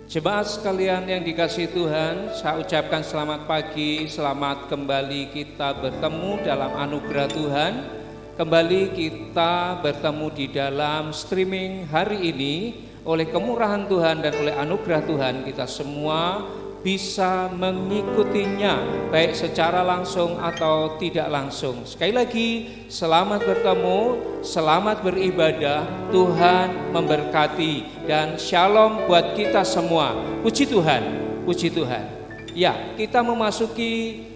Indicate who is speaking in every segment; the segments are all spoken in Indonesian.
Speaker 1: Jemaat sekalian yang dikasihi Tuhan, saya ucapkan selamat pagi, selamat kembali kita bertemu dalam anugerah Tuhan. Kembali kita bertemu di dalam streaming hari ini. Oleh kemurahan Tuhan dan oleh anugerah Tuhan, kita semua bisa mengikutinya baik secara langsung atau tidak langsung. Sekali lagi, selamat bertemu, selamat beribadah, Tuhan memberkati dan shalom buat kita semua. Puji Tuhan, puji Tuhan. Ya, kita memasuki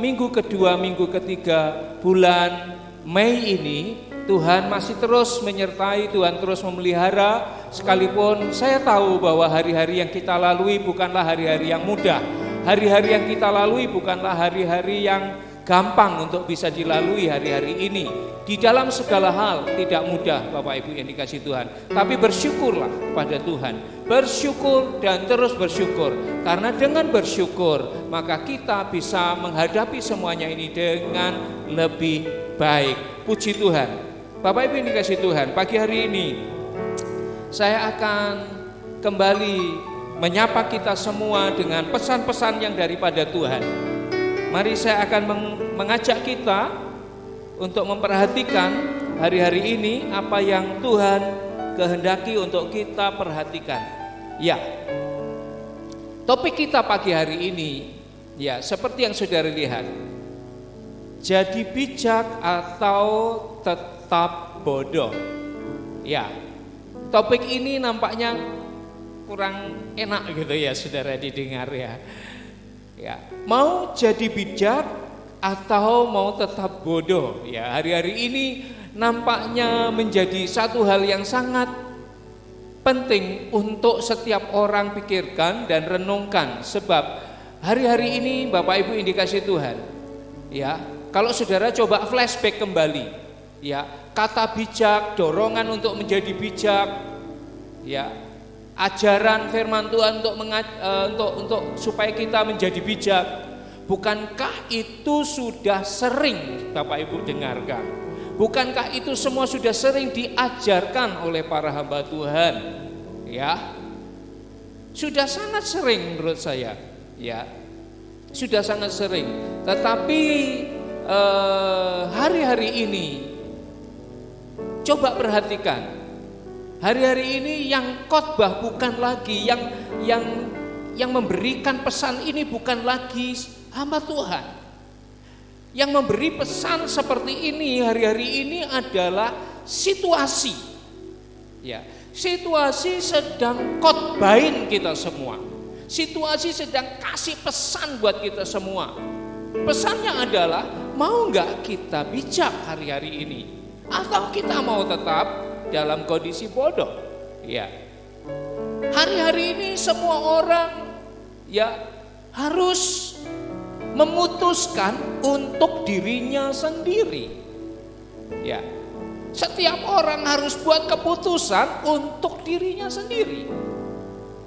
Speaker 1: minggu kedua, minggu ketiga bulan Mei ini. Tuhan masih terus menyertai, Tuhan terus memelihara. Sekalipun saya tahu bahwa hari-hari yang kita lalui bukanlah hari-hari yang mudah. Hari-hari yang kita lalui bukanlah hari-hari yang gampang untuk bisa dilalui hari-hari ini. Di dalam segala hal tidak mudah, Bapak Ibu yang dikasihi Tuhan. Tapi bersyukurlah pada Tuhan. Bersyukur dan terus bersyukur. Karena dengan bersyukur maka kita bisa menghadapi semuanya ini dengan lebih baik. Puji Tuhan. Bapak Ibu yang dikasihi Tuhan, pagi hari ini saya akan kembali menyapa kita semua dengan pesan-pesan yang daripada Tuhan. Mari saya akan mengajak kita untuk memperhatikan hari-hari ini apa yang Tuhan kehendaki untuk kita perhatikan. Ya, topik kita pagi hari ini, ya seperti yang saudara lihat, jadi bijak atau tetap bodoh. Ya, topik ini nampaknya kurang enak gitu ya saudara didengar ya. Ya, mau jadi bijak atau mau tetap bodoh? Ya, hari-hari ini nampaknya menjadi satu hal yang sangat penting untuk setiap orang pikirkan dan renungkan. Sebab hari-hari ini Bapak Ibu yang dikasihi Tuhan, ya, kalau saudara coba flashback kembali, ya, kata bijak, dorongan untuk menjadi bijak, ya, ajaran firman Tuhan untuk supaya kita menjadi bijak, bukankah itu sudah sering Bapak Ibu dengarkan? Bukankah itu semua sudah sering diajarkan oleh para hamba Tuhan? Ya, sudah sangat sering menurut saya, ya, sudah sangat sering. Tetapi hari-hari ini coba perhatikan, hari-hari ini yang khotbah bukan lagi yang memberikan pesan ini bukan lagi hamba Tuhan. Yang memberi pesan seperti ini hari-hari ini adalah situasi. Ya, situasi sedang khotbahin kita semua. Situasi sedang kasih pesan buat kita semua. Pesannya adalah, mau nggak kita bijak hari-hari ini, atau kita mau tetap dalam kondisi bodoh? Ya, hari-hari ini semua orang ya harus memutuskan untuk dirinya sendiri. Ya, setiap orang harus buat keputusan untuk dirinya sendiri.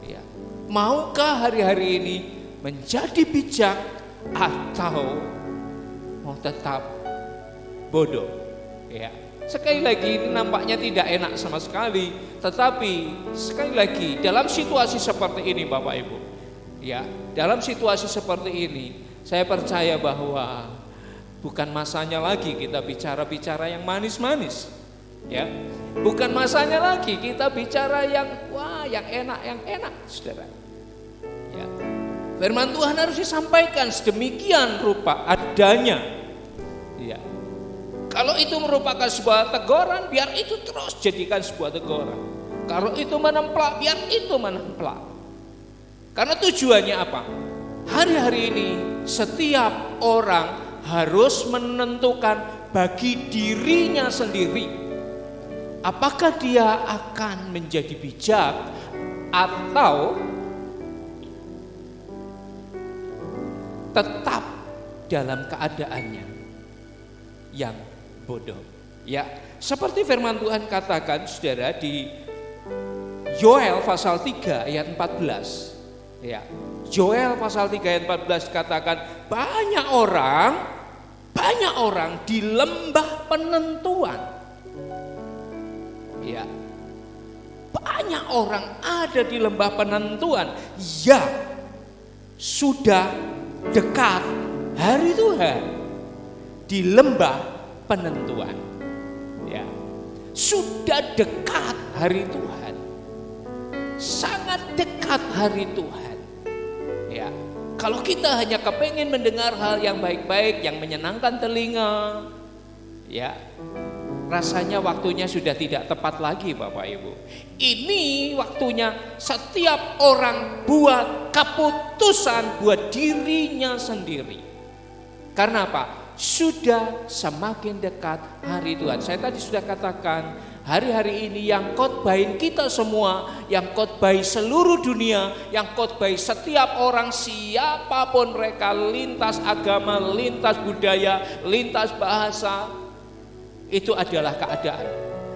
Speaker 1: Ya, maukah hari-hari ini menjadi bijak atau mau tetap bodoh? Ya, sekali lagi ini nampaknya tidak enak sama sekali, tetapi sekali lagi dalam situasi seperti ini Bapak Ibu, ya, dalam situasi seperti ini saya percaya bahwa bukan masanya lagi kita bicara-bicara yang manis-manis, ya, bukan masanya lagi kita bicara yang yang enak, saudara. Ya, firman Tuhan harus disampaikan sedemikian rupa adanya. Ya, kalau itu merupakan sebuah teguran, biar itu terus jadikan sebuah teguran. Kalau itu menempelak, biar itu menempelak. Karena tujuannya apa? Hari-hari ini setiap orang harus menentukan bagi dirinya sendiri, apakah dia akan menjadi bijak atau tetap dalam keadaannya yang bodoh. Ya, seperti firman Tuhan katakan saudara di Yoel pasal 3 ayat 14. Ya, Yoel pasal 3 ayat 14 katakan banyak orang di lembah penentuan. Ya, banyak orang ada di lembah penentuan. Ya, sudah dekat hari Tuhan di lembah penentuan. Ya, sudah dekat hari Tuhan, sangat dekat hari Tuhan. Ya, kalau kita hanya kepengen mendengar hal yang baik-baik, yang menyenangkan telinga, ya, rasanya waktunya sudah tidak tepat lagi Bapak Ibu. Ini waktunya setiap orang buat keputusan buat dirinya sendiri. Karena apa? Sudah semakin dekat hari Tuhan. Saya tadi sudah katakan, hari-hari ini yang khotbahin kita semua, yang khotbahi seluruh dunia, yang khotbahi setiap orang siapapun mereka, lintas agama, lintas budaya, lintas bahasa, itu adalah keadaan.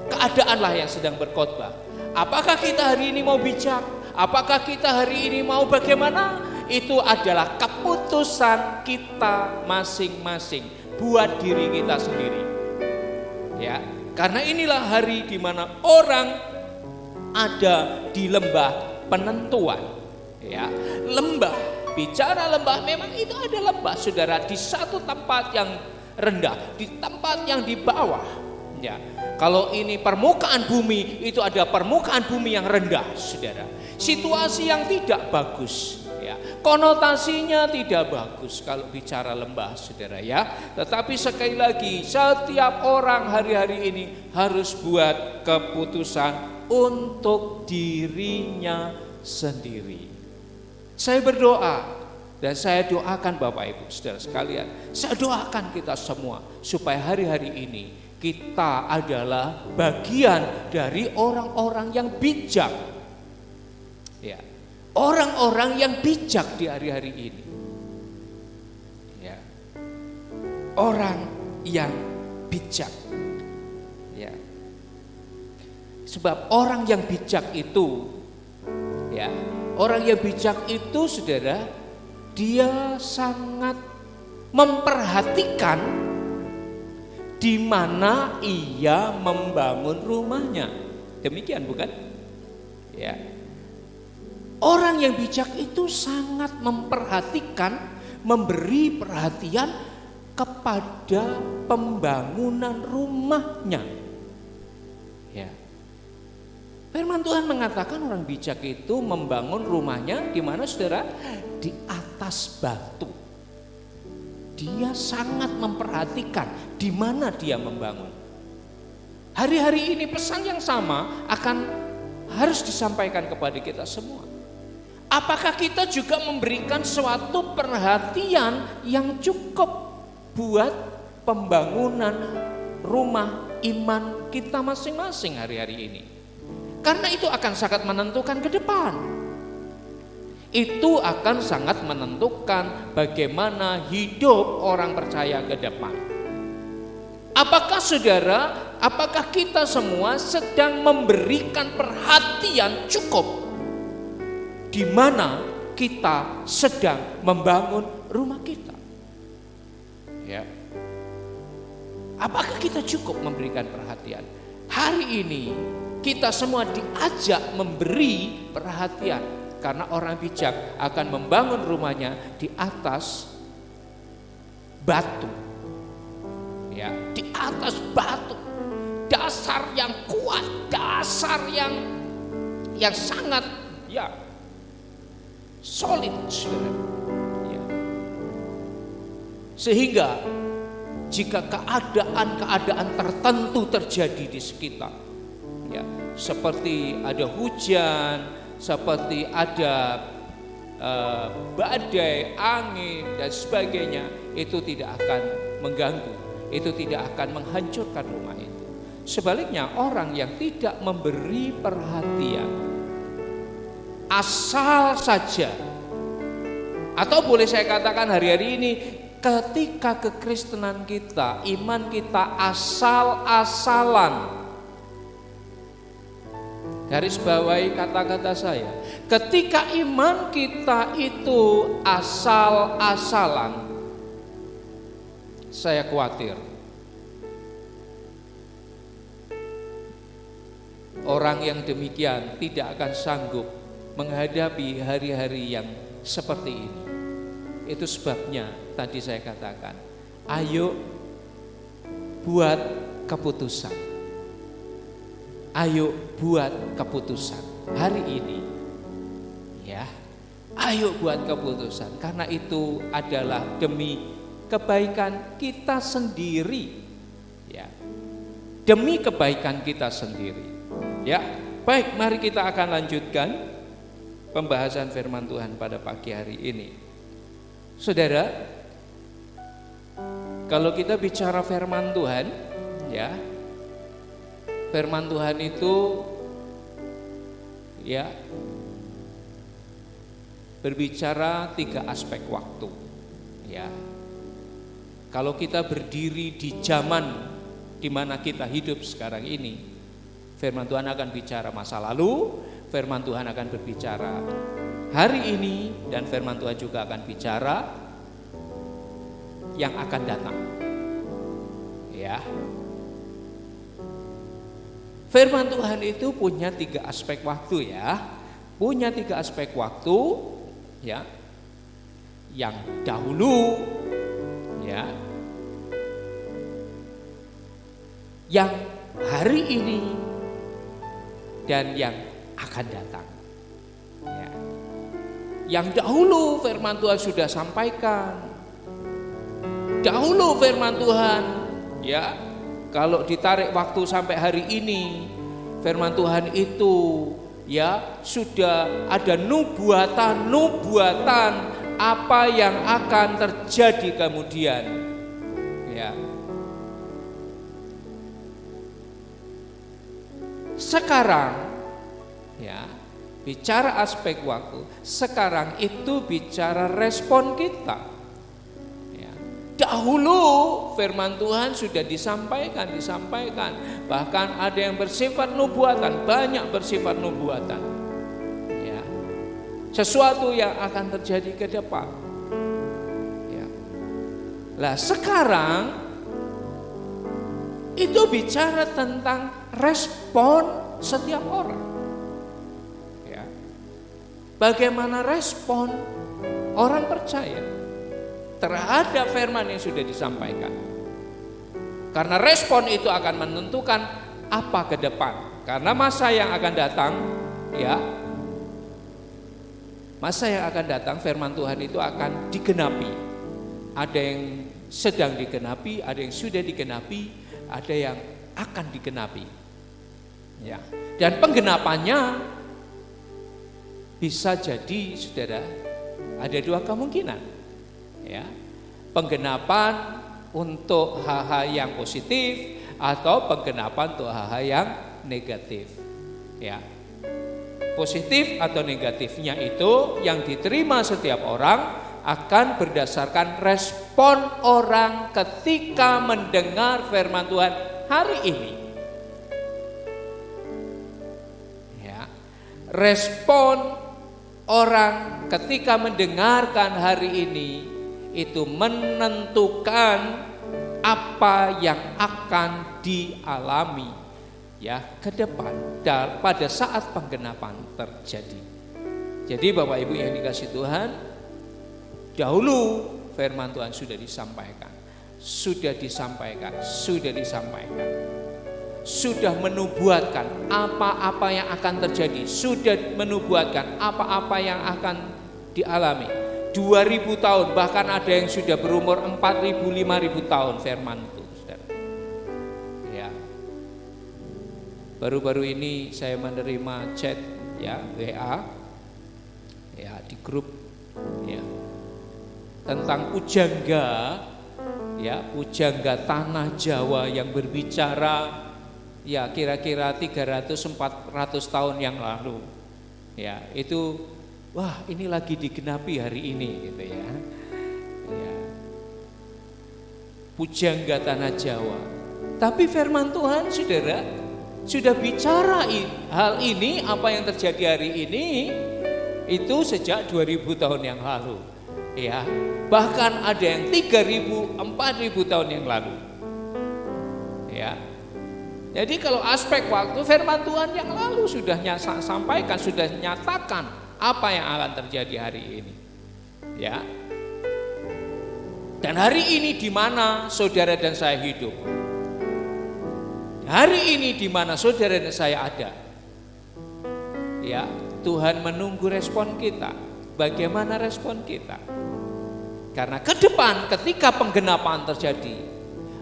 Speaker 1: Keadaanlah yang sedang berkhotbah. Apakah kita hari ini mau bijak? Apakah kita hari ini mau bagaimana? Itu adalah keputusan kita masing-masing buat diri kita sendiri. Ya, karena inilah hari di mana orang ada di lembah penentuan. Ya, lembah, bicara lembah, memang itu ada lembah, saudara, di satu tempat yang rendah, di tempat yang di bawah. Ya, kalau ini permukaan bumi, itu ada permukaan bumi yang rendah, saudara. Situasi yang tidak bagus, ya, konotasinya tidak bagus kalau bicara lembah, saudara, ya. Tetapi sekali lagi, setiap orang hari-hari ini harus buat keputusan untuk dirinya sendiri. Saya berdoa, dan saya doakan Bapak Ibu saudara sekalian, saya doakan kita semua supaya hari-hari ini kita adalah bagian dari orang-orang yang bijak. Ya, orang-orang yang bijak di hari-hari ini. Ya, orang yang bijak. Ya, sebab orang yang bijak itu, ya, orang yang bijak itu, saudara, dia sangat memperhatikan di mana ia membangun rumahnya. Demikian bukan? Ya. Orang yang bijak itu sangat memperhatikan, memberi perhatian kepada pembangunan rumahnya. Ya. Firman Tuhan mengatakan orang bijak itu membangun rumahnya di mana, saudara? Di atas batu. Dia sangat memperhatikan di mana dia membangun. Hari-hari ini pesan yang sama harus disampaikan kepada kita semua. Apakah kita juga memberikan suatu perhatian yang cukup buat pembangunan rumah iman kita masing-masing hari-hari ini? Karena itu akan sangat menentukan ke depan. Itu akan sangat menentukan bagaimana hidup orang percaya ke depan. Apakah saudara, apakah kita semua sedang memberikan perhatian cukup di mana kita sedang membangun rumah kita? Ya. Apakah kita cukup memberikan perhatian? Hari ini kita semua diajak memberi perhatian. Karena orang bijak akan membangun rumahnya di atas batu. Ya, di atas batu. Dasar yang kuat, dasar yang sangat ya solid, saudara. Ya. Sehingga jika keadaan tertentu terjadi di sekitar, ya, seperti ada hujan, seperti ada badai, angin dan sebagainya, itu tidak akan mengganggu, itu tidak akan menghancurkan rumah itu. Sebaliknya, orang yang tidak memberi perhatian, asal saja, atau boleh saya katakan hari-hari ini, ketika kekristenan kita, iman kita asal-asalan. Garis bawahi kata-kata saya, ketika iman kita itu asal-asalan, saya khawatir Orang yang demikian tidak akan sanggup menghadapi hari-hari yang seperti ini. Itu sebabnya tadi saya katakan, ayo buat keputusan. Ayo buat keputusan hari ini. Ya. Ayo buat keputusan, karena itu adalah demi kebaikan kita sendiri. Ya. Demi kebaikan kita sendiri. Ya, baik, mari kita akan lanjutkan pembahasan firman Tuhan pada pagi hari ini. Saudara, kalau kita bicara firman Tuhan, ya, firman Tuhan itu ya berbicara 3 aspek waktu. Ya, kalau kita berdiri di zaman di mana kita hidup sekarang ini, firman Tuhan akan bicara masa lalu, firman Tuhan akan berbicara hari ini, dan firman Tuhan juga akan bicara yang akan datang. Ya. Firman Tuhan itu punya 3 aspek waktu, ya. Punya 3 aspek waktu, ya. Yang dahulu, ya. Yang hari ini, dan yang akan datang. Ya. Yang dahulu firman Tuhan sudah sampaikan. Dahulu firman Tuhan, ya, kalau ditarik waktu sampai hari ini, firman Tuhan itu ya sudah ada nubuatan apa yang akan terjadi kemudian. Ya. Sekarang, ya, bicara aspek waktu, sekarang itu bicara respon kita. Ya. Dahulu firman Tuhan sudah disampaikan, bahkan ada yang bersifat nubuatan, banyak bersifat nubuatan. Ya. Sesuatu yang akan terjadi ke depan. Ya. Lah sekarang itu bicara tentang respon setiap orang. Ya. Bagaimana respon orang percaya terhadap firman yang sudah disampaikan. Karena respon itu akan menentukan apa ke depan. Karena masa yang akan datang, ya, masa yang akan datang firman Tuhan itu akan digenapi. Ada yang sedang digenapi, ada yang sudah digenapi, ada yang akan digenapi. Ya. Dan penggenapannya bisa jadi, saudara, ada 2 kemungkinan. Ya. Penggenapan untuk hal-hal yang positif atau penggenapan untuk hal-hal yang negatif. Ya. Positif atau negatifnya itu yang diterima setiap orang akan berdasarkan respon orang ketika mendengar firman Tuhan hari ini. Respon orang ketika mendengarkan hari ini itu menentukan apa yang akan dialami, ya, ke depan pada saat penggenapan terjadi. Jadi Bapak Ibu yang dikasihi Tuhan, dahulu firman Tuhan sudah disampaikan, sudah menubuatkan apa-apa yang akan terjadi, sudah menubuatkan apa-apa yang akan dialami. 2000 tahun, bahkan ada yang sudah berumur 4000, 5000 tahun firman itu, saudara. Ya. Baru-baru ini saya menerima chat, ya, WA, ya, di grup, ya, tentang pujangga, ya, pujangga tanah Jawa yang berbicara, ya, kira-kira 300-400 tahun yang lalu. Ya, itu wah, ini lagi digenapi hari ini gitu ya. Ya. Pujangga tanah Jawa. Tapi firman Tuhan, saudara, sudah bicara hal ini, apa yang terjadi hari ini itu sejak 2000 tahun yang lalu. Ya. Bahkan ada yang 3000, 4000 tahun yang lalu. Ya. Jadi kalau aspek waktu, firman Tuhan yang lalu sudah sampaikan, sudah nyatakan apa yang akan terjadi hari ini. Ya. Dan hari ini di mana saudara dan saya hidup. Hari ini di mana saudara dan saya ada. Ya, Tuhan menunggu respon kita. Bagaimana respon kita? Karena ke depan ketika penggenapan terjadi,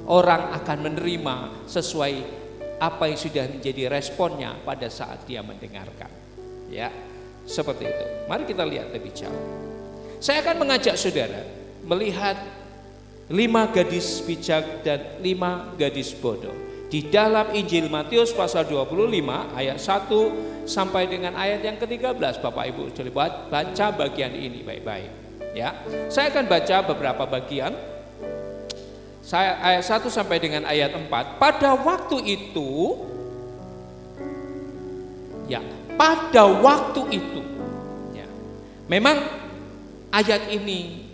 Speaker 1: orang akan menerima sesuai apa yang sudah menjadi responnya pada saat dia mendengarkan. Ya, seperti itu. Mari kita lihat lebih jauh. Saya akan mengajak saudara melihat 5 gadis bijak dan 5 gadis bodoh di dalam Injil Matius pasal 25 ayat 1 sampai dengan ayat yang ke-13. Bapak Ibu coba baca bagian ini baik-baik. Ya, saya akan baca beberapa bagian. Saya ayat 1 sampai dengan ayat 4. Pada waktu itu, ya, pada waktu itu, ya, memang ayat ini,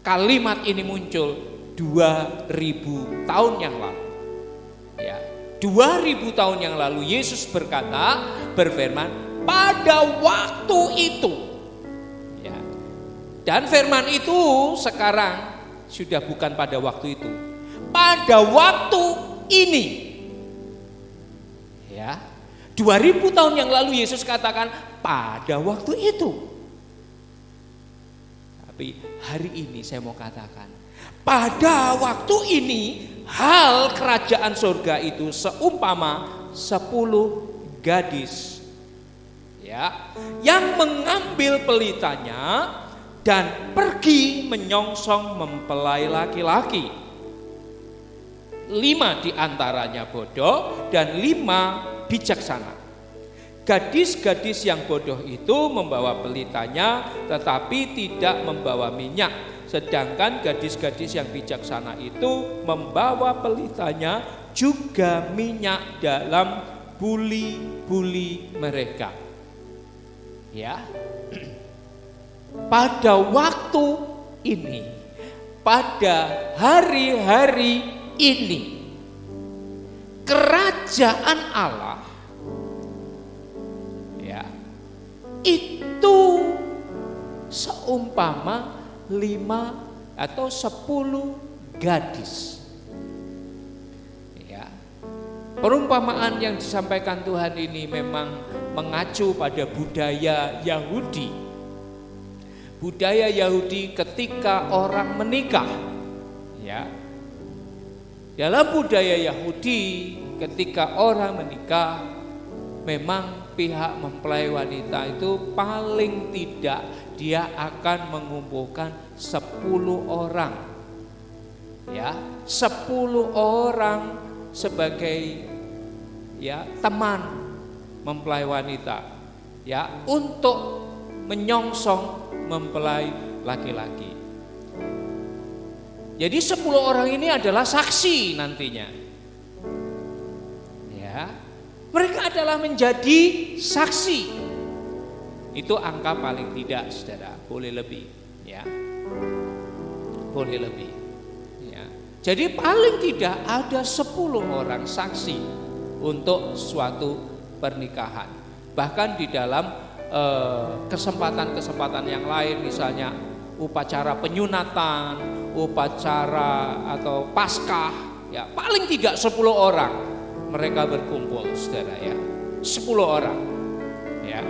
Speaker 1: kalimat ini muncul 2000 tahun yang lalu. Ya, 2000 tahun yang lalu Yesus berfirman pada waktu itu. Ya. Dan firman itu sekarang sudah bukan pada waktu itu, pada waktu ini. Ya, 2000 tahun yang lalu Yesus katakan pada waktu itu. Tapi hari ini saya mau katakan, pada waktu ini hal kerajaan surga itu seumpama 10 gadis, ya, yang mengambil pelitanya dan pergi menyongsong mempelai laki-laki. 5 diantaranya bodoh dan 5 bijaksana. Gadis-gadis yang bodoh itu membawa pelitanya tetapi tidak membawa minyak. Sedangkan gadis-gadis yang bijaksana itu membawa pelitanya juga minyak dalam buli-buli mereka. Ya. Pada waktu ini, pada hari-hari ini, kerajaan Allah, ya, itu seumpama 5 atau 10 gadis. Ya. Perumpamaan yang disampaikan Tuhan ini memang mengacu pada budaya Yahudi. Budaya Yahudi ketika orang menikah, ya. Dalam budaya Yahudi ketika orang menikah, memang pihak mempelai wanita itu paling tidak dia akan mengumpulkan 10 orang. Ya, 10 orang sebagai, ya, teman mempelai wanita, ya, untuk menyongsong mempelai laki-laki. Jadi 10 orang ini adalah saksi nantinya. Ya, mereka adalah menjadi saksi. Itu angka paling tidak, saudara, boleh lebih, ya. Boleh lebih. Ya. Jadi paling tidak ada 10 orang saksi untuk suatu pernikahan. Bahkan di dalam kesempatan-kesempatan yang lain, misalnya upacara penyunatan, upacara atau paskah, ya, paling tidak 10 orang mereka berkumpul, saudara, ya. 10 orang, ya.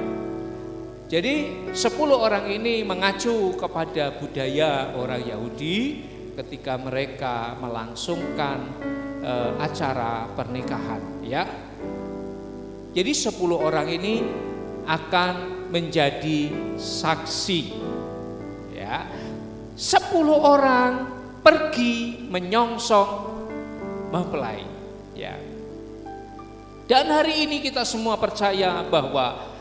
Speaker 1: Jadi 10 orang ini mengacu kepada budaya orang Yahudi ketika mereka melangsungkan acara pernikahan, ya. Jadi 10 orang ini akan menjadi saksi, ya. 10 orang pergi menyongsong mempelai, ya. Dan hari ini kita semua percaya bahwa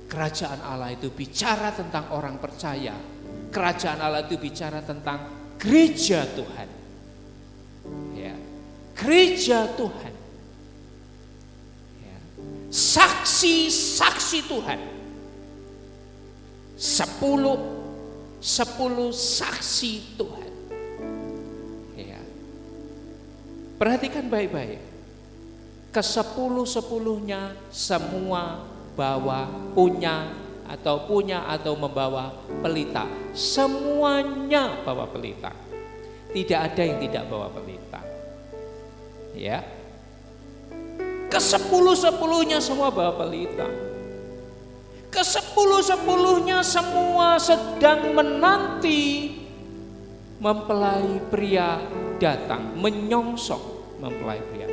Speaker 1: kerajaan Allah itu bicara tentang orang percaya. Kerajaan Allah itu bicara tentang gereja Tuhan, ya. Gereja Tuhan, saksi-saksi Tuhan. 10 saksi Tuhan. Ya. Perhatikan baik-baik. ke-10-10-nya semua punya atau membawa pelita. Semuanya bawa pelita. Tidak ada yang tidak bawa pelita. Ya. Ke-10-10-nya semua bawa pelita. Ke-10-10-nya semua sedang menanti mempelai pria datang, menyongsong mempelai pria.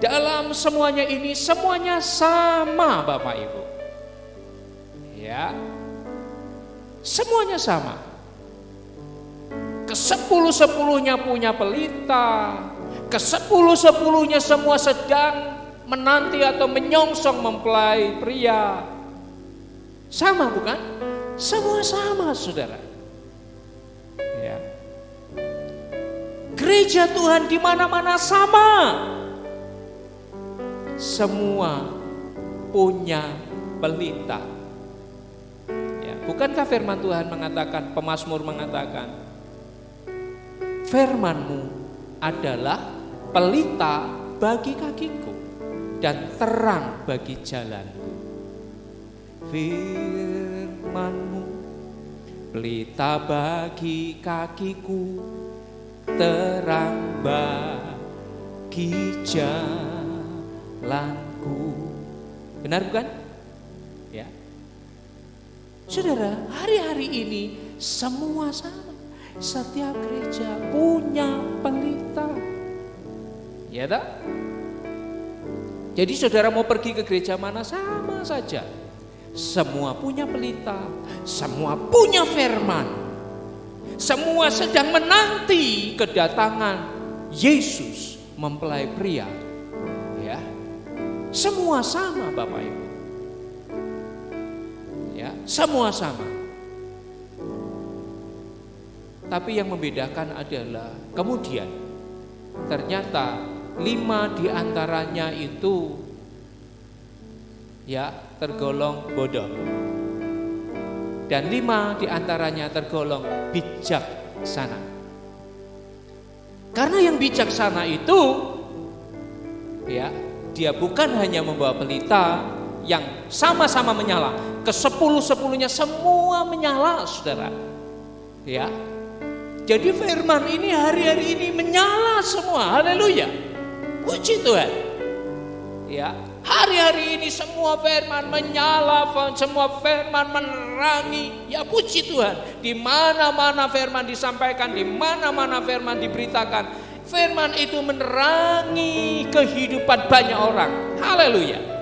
Speaker 1: Dalam semuanya ini semuanya sama Bapak Ibu. Ya. Semuanya sama. Ke-10-10-nya punya pelita. Ke-10-10-nya semua sedang menanti atau menyongsong mempelai pria. Sama bukan? Semua sama saudara. Ya. Gereja Tuhan di mana-mana sama. Semua punya pelita. Ya, bukankah firman Tuhan mengatakan, pemazmur mengatakan, firman-Mu adalah pelita bagi kakiku dan terang bagi jalanku. Firman-Mu pelita bagi kakiku, terang bagi jalanku. Benar bukan? Ya. Saudara, hari-hari ini semua sama. Setiap gereja punya pelita. Ya tak? Jadi saudara mau pergi ke gereja mana sama saja. Semua punya pelita, semua punya firman. Semua sedang menanti kedatangan Yesus mempelai pria. Ya. Semua sama Bapak Ibu. Ya, semua sama. Tapi yang membedakan adalah kemudian ternyata 5 diantaranya itu ya tergolong bodoh. Dan 5 diantaranya tergolong bijaksana. Karena yang bijaksana itu ya, dia bukan hanya membawa pelita yang sama-sama menyala. Ke-10-10-nya semua menyala saudara. Ya. Jadi firman ini hari-hari ini menyala semua. Haleluya. Puji Tuhan. Ya, hari-hari ini semua firman menyala, semua firman menerangi. Ya puji Tuhan. Di mana-mana firman disampaikan, di mana-mana firman diberitakan, firman itu menerangi kehidupan banyak orang. Haleluya.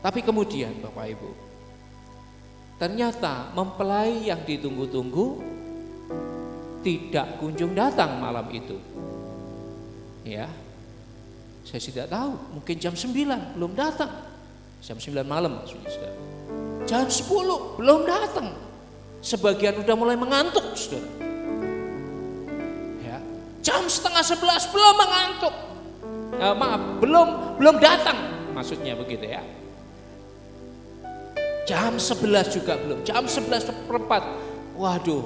Speaker 1: Tapi kemudian Bapak Ibu, ternyata mempelai yang ditunggu-tunggu tidak kunjung datang malam itu. Ya, saya tidak tahu, mungkin jam 9 belum datang. Jam 9 malam maksudnya saudara. Jam 10 belum datang. Sebagian udah mulai mengantuk saudara. Ya, jam setengah 11 belum mengantuk. Belum datang maksudnya begitu ya. Jam 11 juga belum, jam 11:04. Waduh,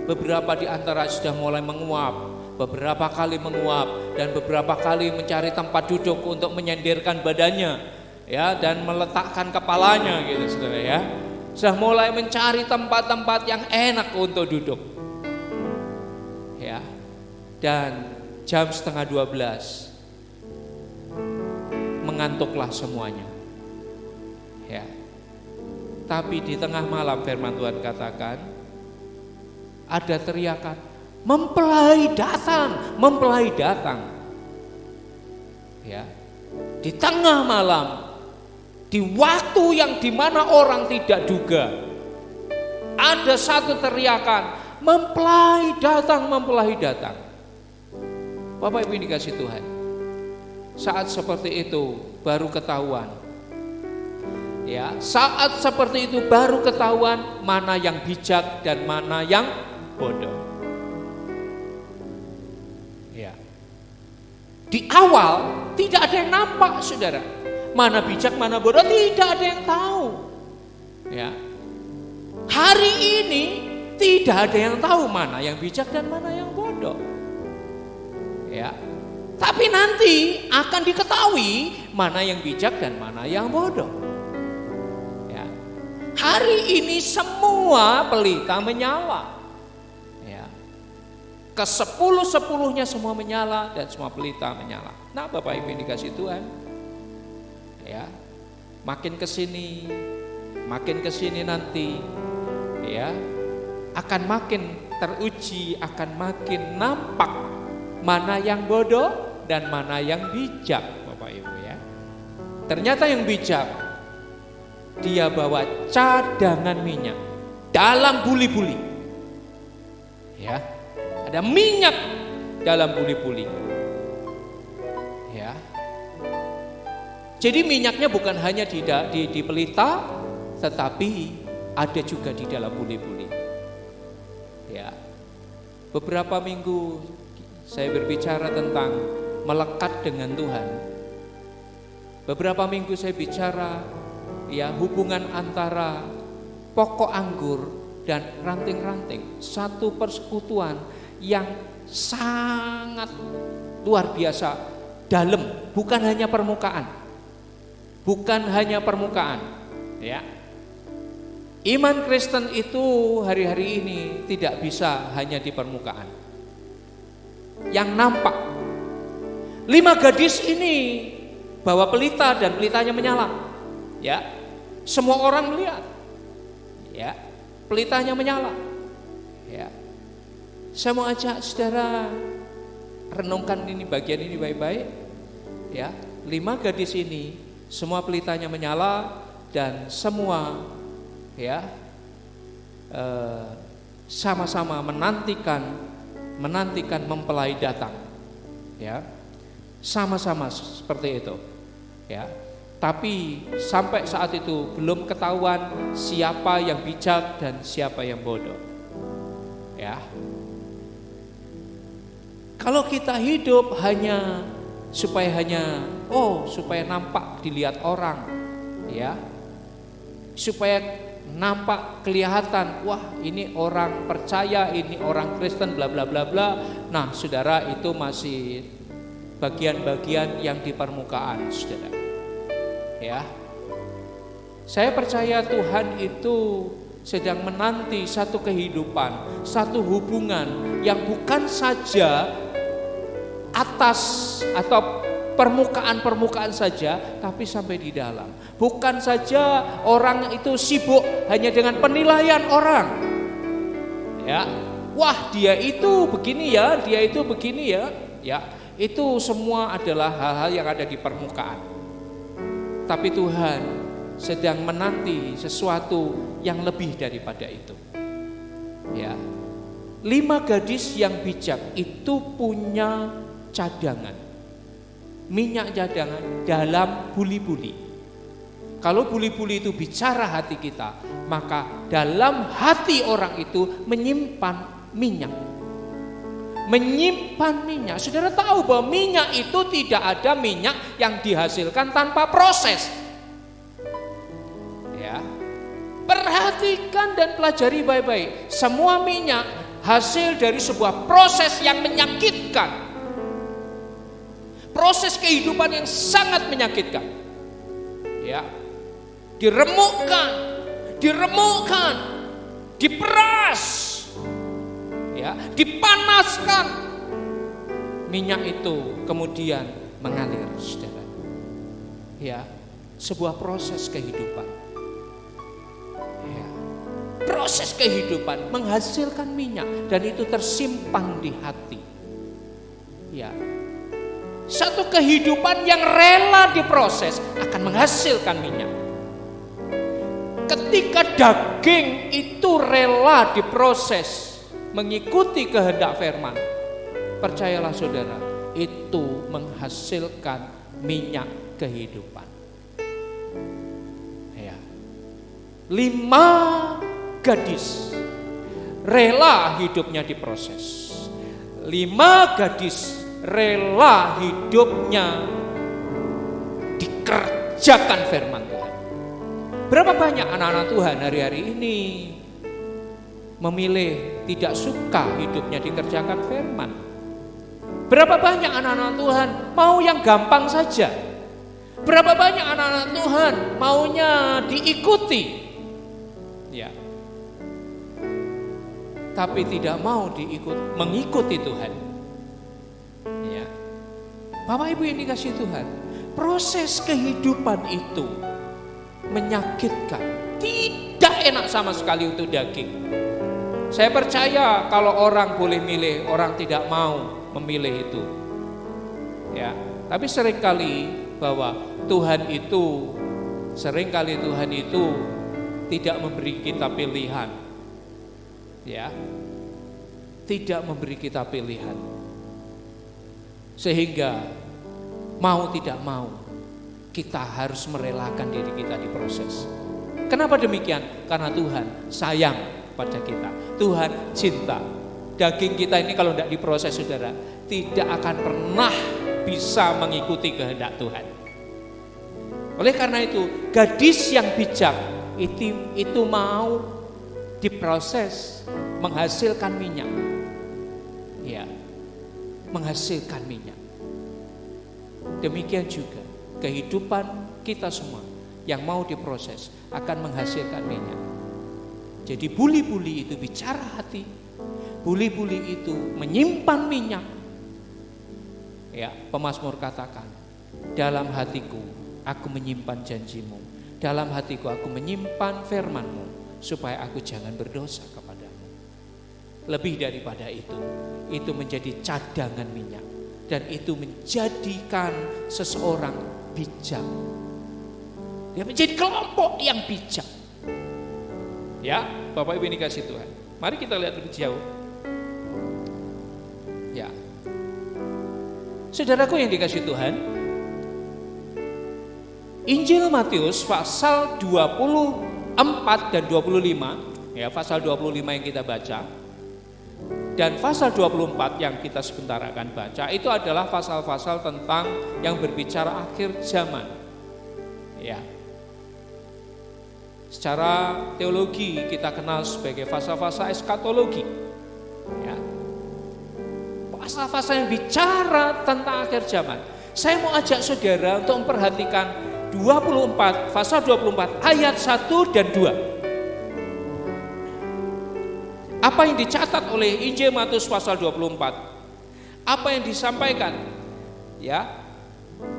Speaker 1: beberapa di antara sudah mulai menguap, beberapa kali menguap, dan beberapa kali mencari tempat duduk untuk menyendirkan badannya, ya, dan meletakkan kepalanya gitu saudara ya. Sudah mulai mencari tempat-tempat yang enak untuk duduk, ya. Dan jam 11:30 mengantuklah semuanya, ya. Tapi di tengah malam firman Tuhan katakan ada teriakan, mempelai datang, mempelai datang. Ya. Di tengah malam, di waktu yang dimana orang tidak duga, ada satu teriakan, mempelai datang, mempelai datang. Bapak Ibu yang dikasih Tuhan, saat seperti itu baru ketahuan. Ya, saat seperti itu baru ketahuan mana yang bijak dan mana yang bodoh. Ya. Di awal tidak ada yang nampak, saudara. Mana bijak, mana bodoh tidak ada yang tahu. Ya. Hari ini tidak ada yang tahu mana yang bijak dan mana yang bodoh. Ya. Tapi nanti akan diketahui mana yang bijak dan mana yang bodoh. Ya. Hari ini semua pelita menyala. Ya. Ke-10-10-nya semua menyala dan semua pelita menyala. Nah, Bapak Ibu yang dikasih Tuhan, ya, makin kesini nanti, ya, akan makin teruji, akan makin nampak mana yang bodoh dan mana yang bijak, Bapak Ibu ya. Ternyata yang bijak, dia bawa cadangan minyak dalam buli-buli. Ya. Ada minyak dalam buli-buli. Ya. Jadi minyaknya bukan hanya di pelita, tetapi ada juga di dalam buli-buli. Ya. Beberapa minggu saya berbicara tentang melekat dengan Tuhan. Beberapa minggu saya bicara ya hubungan antara pokok anggur dan ranting-ranting, satu persekutuan yang sangat luar biasa dalam, bukan hanya permukaan. Bukan hanya permukaan, ya. Iman Kristen itu hari-hari ini tidak bisa hanya di permukaan. Yang nampak 5 gadis ini bawa pelita dan pelitanya menyala, ya. Semua orang melihat, ya, pelitanya menyala, ya. Saya mau ajak saudara renungkan ini, bagian ini baik-baik, ya. 5 gadis ini semua pelitanya menyala dan semua, ya, sama-sama menantikan mempelai datang, ya, sama-sama seperti itu, ya. Tapi sampai saat itu belum ketahuan siapa yang bijak dan siapa yang bodoh, ya. Kalau kita hidup hanya supaya nampak dilihat orang, ya, supaya nampak kelihatan, wah ini orang percaya, ini orang Kristen, bla bla bla bla. Nah, saudara, itu masih bagian-bagian yang di permukaan, saudara. Ya, saya percaya Tuhan itu sedang menanti satu kehidupan, satu hubungan yang bukan saja atas atau permukaan saja, tapi sampai di dalam. Bukan saja orang itu sibuk hanya dengan penilaian orang, ya, wah dia itu begini ya, dia itu begini ya, ya, itu semua adalah hal-hal yang ada di permukaan. Tapi Tuhan sedang menanti sesuatu yang lebih daripada itu, ya. 5 gadis yang bijak itu punya cadangan, minyak cadangan dalam buli-buli. Kalau buli-buli itu bicara hati kita, maka dalam hati orang itu menyimpan minyak. Menyimpan minyak. Saudara tahu bahwa minyak itu tidak ada minyak yang dihasilkan tanpa proses. Ya. Perhatikan dan pelajari baik-baik. Semua minyak hasil dari sebuah proses yang menyakitkan. Proses kehidupan yang sangat menyakitkan, ya, diremukkan, diperas, ya, dipanaskan, minyak itu kemudian mengalir, saudara, ya, sebuah proses kehidupan, ya, proses kehidupan menghasilkan minyak dan itu tersimpan di hati, ya. Satu kehidupan yang rela diproses akan menghasilkan minyak. Ketika daging itu rela diproses mengikuti kehendak firman, percayalah saudara, itu menghasilkan minyak kehidupan. Ya. 5 gadis rela hidupnya diproses. 5 gadis rela hidupnya dikerjakan firman Tuhan. Berapa banyak anak-anak Tuhan hari-hari ini memilih tidak suka hidupnya dikerjakan firman, Berapa banyak anak-anak Tuhan mau yang gampang saja. Berapa banyak anak-anak Tuhan maunya diikuti. Ya. Tapi tidak mau mengikuti Tuhan. Ya. Bapak Ibu yang dikasihi Tuhan, proses kehidupan itu menyakitkan, tidak enak sama sekali untuk daging. Saya percaya kalau orang boleh milih, orang tidak mau memilih itu. Ya, tapi seringkali Tuhan itu tidak memberi kita pilihan. Ya. Tidak memberi kita pilihan. Sehingga mau tidak mau kita harus merelakan diri kita di proses. Kenapa demikian? Karena Tuhan sayang pada kita. Tuhan cinta. Daging kita ini kalau tidak diproses, saudara, tidak akan pernah bisa mengikuti kehendak Tuhan. Oleh karena itu, gadis yang bijak itu mau diproses, menghasilkan minyak. Ya, menghasilkan minyak. Demikian juga kehidupan kita semua yang mau diproses akan menghasilkan minyak. Jadi buli-buli itu bicara hati, buli-buli itu menyimpan minyak. Ya, pemazmur katakan, dalam hatiku aku menyimpan janjimu, dalam hatiku aku menyimpan firmanmu, supaya aku jangan berdosa kepadamu. Lebih daripada itu menjadi cadangan minyak, dan itu menjadikan seseorang bijak. Dia menjadi kelompok yang bijak. Ya, Bapak Ibu dikasihi Tuhan. Mari kita lihat lebih jauh. Ya. Saudaraku yang dikasihi Tuhan, Injil Matius pasal 24 dan 25, ya, pasal 25 yang kita baca dan pasal 24 yang kita sebentar akan baca, itu adalah pasal-pasal tentang yang berbicara akhir zaman. Ya. Secara teologi kita kenal sebagai fasa-fasa eskatologi. Ya. Fasa-fasa yang bicara tentang akhir zaman. Saya mau ajak saudara untuk memperhatikan 24, pasal 24 ayat 1 dan 2. Apa yang dicatat oleh Injil Matius pasal 24? Apa yang disampaikan? Ya.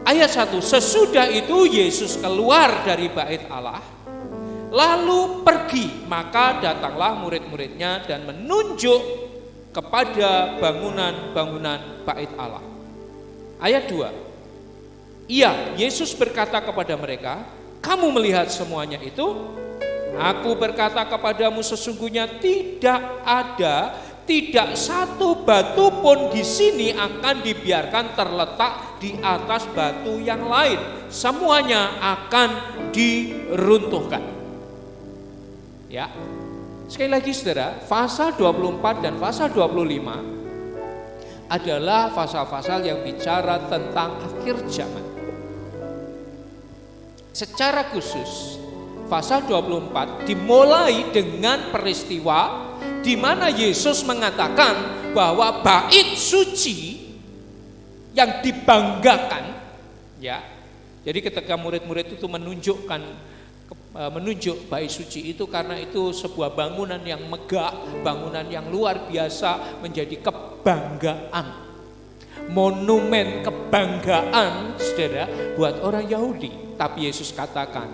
Speaker 1: Ayat 1, sesudah itu Yesus keluar dari bait Allah, lalu pergi, maka datanglah murid-muridnya dan menunjuk kepada bangunan-bangunan bait Allah. Ayat 2. Iya, Yesus berkata kepada mereka, kamu melihat semuanya itu? Aku berkata kepadamu, sesungguhnya tidak satu batu pun di sini akan dibiarkan terletak di atas batu yang lain. Semuanya akan diruntuhkan. Ya. Sekali lagi saudara, pasal 24 dan pasal 25 adalah pasal-pasal yang bicara tentang akhir zaman. Secara khusus, pasal 24 dimulai dengan peristiwa di mana Yesus mengatakan bahwa bait suci yang dibanggakan, ya. Jadi ketika murid-murid itu menunjuk bait suci itu karena itu sebuah bangunan yang megah, bangunan yang luar biasa, menjadi kebanggaan, monumen kebanggaan saudara buat orang Yahudi. Tapi Yesus katakan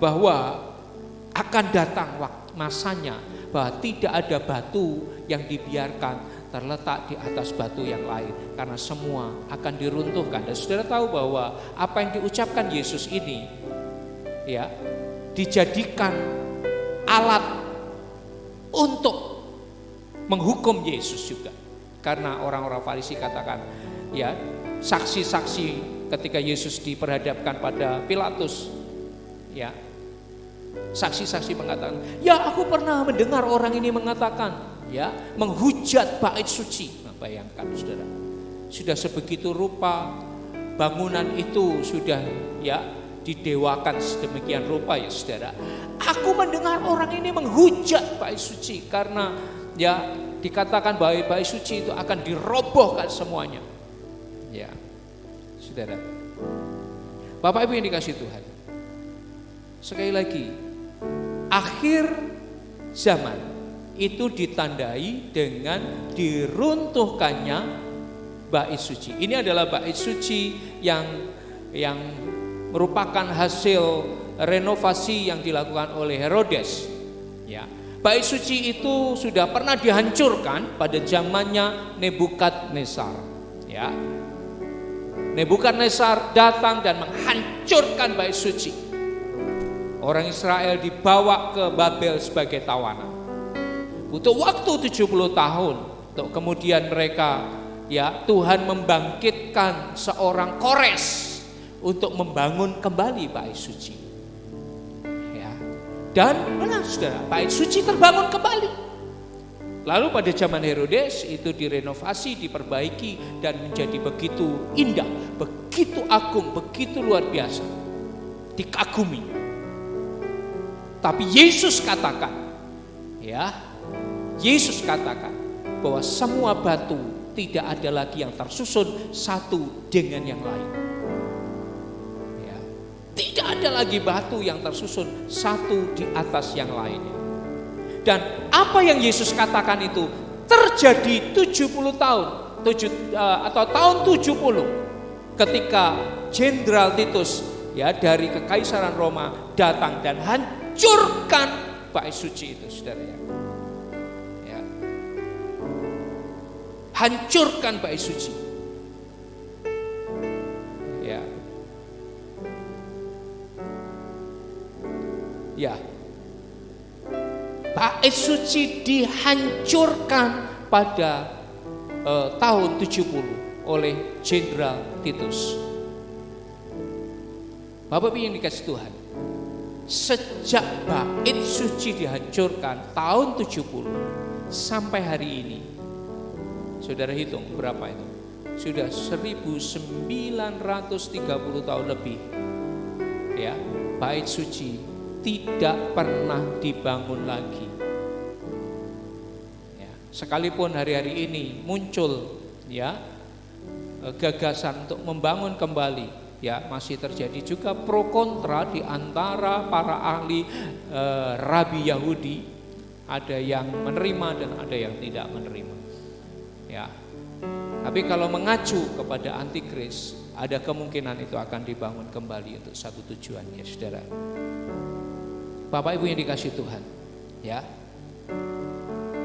Speaker 1: bahwa akan datang masanya bahwa tidak ada batu yang dibiarkan terletak di atas batu yang lain, karena semua akan diruntuhkan. Dan saudara tahu bahwa apa yang diucapkan Yesus ini, ya, dijadikan alat untuk menghukum Yesus juga. Karena orang-orang Farisi katakan, ya, saksi-saksi ketika Yesus diperhadapkan pada Pilatus, ya, saksi-saksi mengatakan, ya, aku pernah mendengar orang ini mengatakan, ya, menghujat bait suci. Nah, bayangkan saudara, sudah sebegitu rupa bangunan itu sudah, ya, didewakan sedemikian rupa, ya saudara. Aku mendengar orang ini menghujat bait suci karena, ya, dikatakan bahwa bait suci itu akan dirobohkan semuanya. Ya, saudara, Bapak Ibu yang dikasihi Tuhan, sekali lagi, akhir zaman itu ditandai dengan diruntuhkannya bait suci. Ini adalah bait suci yang merupakan hasil renovasi yang dilakukan oleh Herodes. Ya, bait suci itu sudah pernah dihancurkan pada zamannya Nebukadnezar. Ya, Nebukadnezar datang dan menghancurkan bait suci. Orang Israel dibawa ke Babel sebagai tawanan. Butuh waktu 70 tahun untuk kemudian mereka, ya, Tuhan membangkitkan seorang Kores untuk membangun kembali bait suci. Ya. Dan benar saudara, bait suci terbangun kembali. Lalu pada zaman Herodes itu direnovasi, diperbaiki dan menjadi begitu indah, begitu agung, begitu luar biasa, dikagumi. Tapi Yesus katakan, ya, Yesus katakan bahwa semua batu tidak ada lagi yang tersusun satu dengan yang lain. Ya, tidak ada lagi batu yang tersusun satu di atas yang lainnya. Dan apa yang Yesus katakan itu terjadi 70 tahun atau tahun 70 ketika Jenderal Titus, ya, dari Kekaisaran Roma datang dan hancurkan bait suci itu, saudara. Ya. Hancurkan bait suci. Ya. Ya. Bait suci dihancurkan pada tahun 70 oleh Jenderal Titus. Bapak Ibu yang dikasihi Tuhan, sejak bait suci dihancurkan tahun 70 sampai hari ini, saudara hitung berapa itu? Sudah 1930 tahun lebih. Ya, bait suci tidak pernah dibangun lagi. Ya, sekalipun hari-hari ini muncul, ya, gagasan untuk membangun kembali, ya, masih terjadi juga pro kontra di antara para ahli rabi Yahudi. Ada yang menerima dan ada yang tidak menerima. Ya, tapi kalau mengacu kepada antikris, ada kemungkinan itu akan dibangun kembali untuk satu tujuan, ya saudara. Bapak Ibu yang dikasihi Tuhan, ya,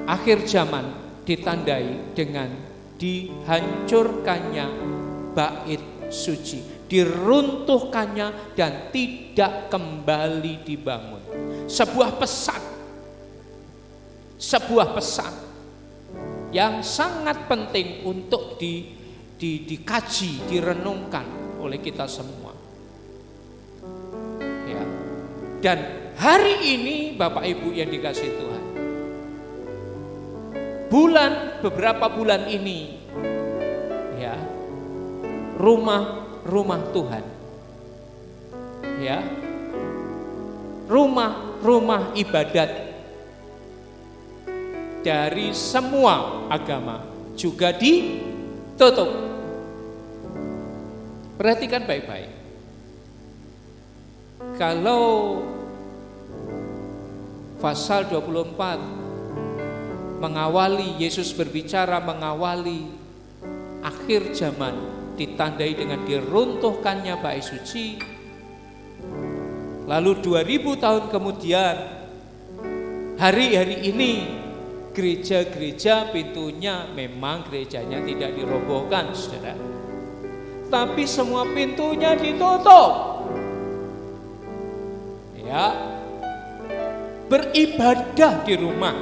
Speaker 1: akhir zaman ditandai dengan dihancurkannya bait suci, diruntuhkannya dan tidak kembali dibangun. Sebuah pesan yang sangat penting untuk dikaji, direnungkan oleh kita semua. Ya. Dan hari ini Bapak Ibu yang dikasihi Tuhan, beberapa bulan ini, ya, rumah Tuhan, ya, rumah ibadat dari semua agama juga ditutup. Perhatikan baik-baik. Kalau pasal 24 mengawali, Yesus berbicara mengawali akhir zaman, ditandai dengan diruntuhkannya bait suci. Lalu 2000 tahun kemudian, hari-hari ini gereja-gereja pintunya memang gerejanya tidak dirobohkan, saudara, tapi semua pintunya ditutup. Ya, beribadah di rumah.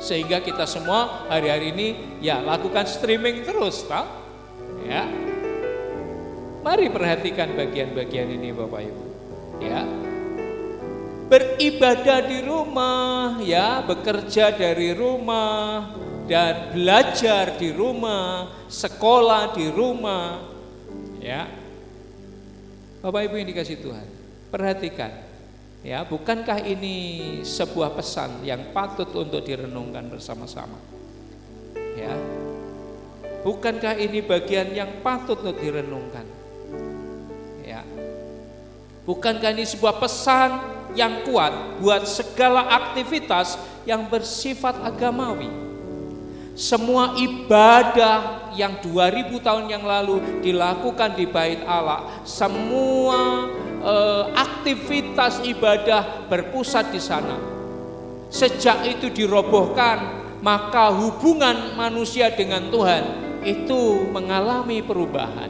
Speaker 1: Sehingga kita semua hari-hari ini, ya, lakukan streaming terus, toh? Ya. Mari perhatikan bagian-bagian ini Bapak Ibu. Ya. Beribadah di rumah, ya, bekerja dari rumah dan belajar di rumah, sekolah di rumah. Ya. Bapak Ibu yang dikasihi Tuhan, perhatikan. Ya, bukankah ini sebuah pesan yang patut untuk direnungkan bersama-sama? Ya. Bukankah ini bagian yang patut untuk direnungkan? Ya. Bukankah ini sebuah pesan yang kuat buat segala aktivitas yang bersifat agamawi? Semua ibadah yang 2000 tahun yang lalu dilakukan di Bait Allah, semua aktivitas ibadah berpusat di sana. Sejak itu dirobohkan, maka hubungan manusia dengan Tuhan itu mengalami perubahan.